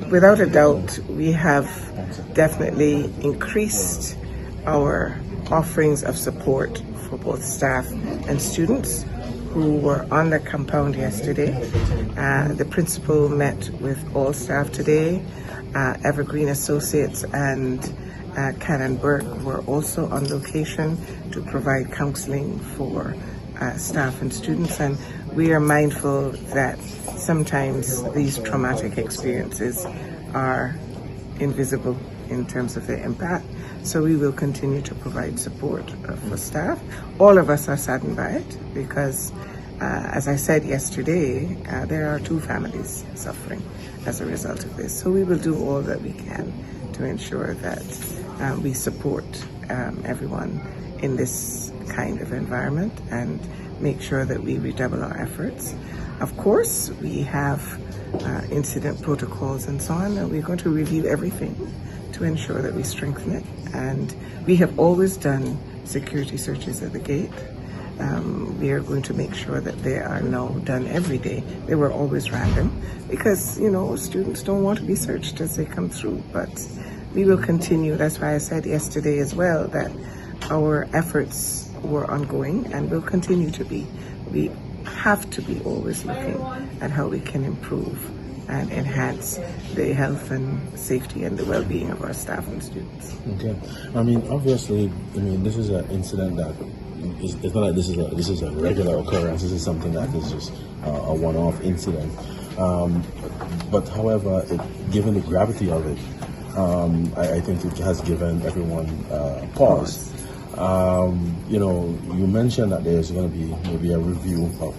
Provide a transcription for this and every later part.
Without a doubt, we have definitely increased our offerings of support for both staff and students who were on the compound yesterday. The principal met with all staff today. Evergreen Associates and Canon Burke were also on location to provide counseling for staff and students, and we are mindful that sometimes these traumatic experiences are invisible in terms of their impact. So we will continue to provide support for staff. All of us are saddened by it because, as I said yesterday, there are 2 families suffering as a result of this. So we will do all that we can to ensure that we support everyone in this kind of environment and make sure that we redouble our efforts. Of course, we have incident protocols and so on, and we're going to review everything to ensure that we strengthen it. And we have always done security searches at the gate. We are going to make sure that they are now done every day. They were always random because, students don't want to be searched as they come through, but we will continue. That's why I said yesterday as well that our efforts were ongoing and will continue to be. We have to be always looking at how we can improve and enhance the health and safety and the well-being of our staff and students. Okay. Obviously, this is an incident that it's not like this is a regular occurrence. This is something that is just a one-off incident. But however, given the gravity of it, I think it has given everyone pause. You mentioned that there's going to be maybe a review of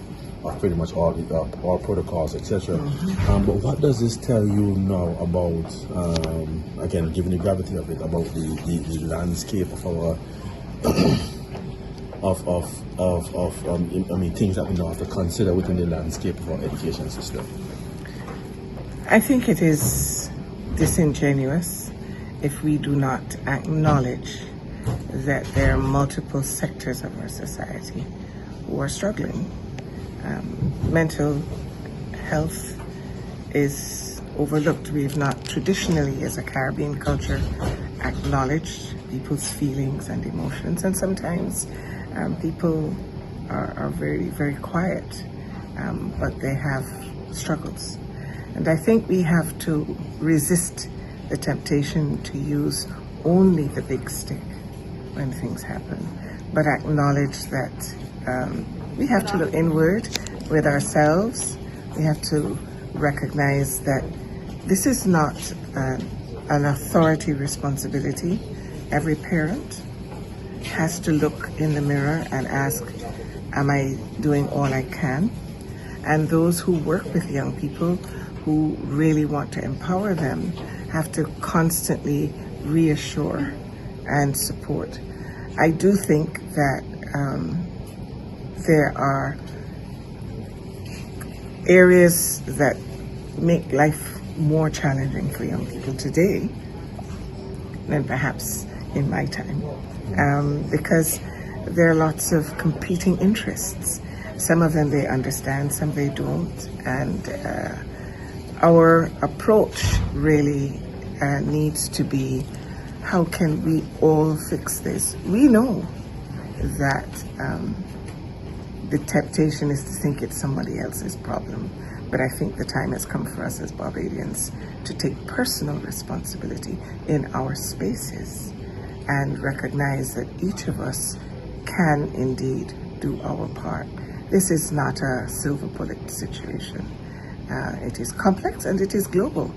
pretty much all protocols, etc. But what does this tell you now about, again, given the gravity of it, about the landscape of our things that we now have to consider within the landscape of our education system? I think it is disingenuous if we do not acknowledge that there are multiple sectors of our society who are struggling. Mental health is overlooked. We have not traditionally, as a Caribbean culture, acknowledged people's feelings and emotions, and sometimes people are very, very quiet, but they have struggles. And I think we have to resist the temptation to use only the big stick when things happen, but acknowledge that we have to look inward with ourselves. We have to recognize that this is not an authority responsibility. Every parent has to look in the mirror and ask, am I doing all I can? And those who work with young people who really want to empower them have to constantly reassure and support. I do think that there are areas that make life more challenging for young people today than perhaps in my time, because there are lots of competing interests. Some of them they understand, some they don't, and our approach really needs to be, how can we all fix this? We know that the temptation is to think it's somebody else's problem, but I think the time has come for us as Barbadians to take personal responsibility in our spaces and recognize that each of us can indeed do our part. This is not a silver bullet situation. It is complex and it is global.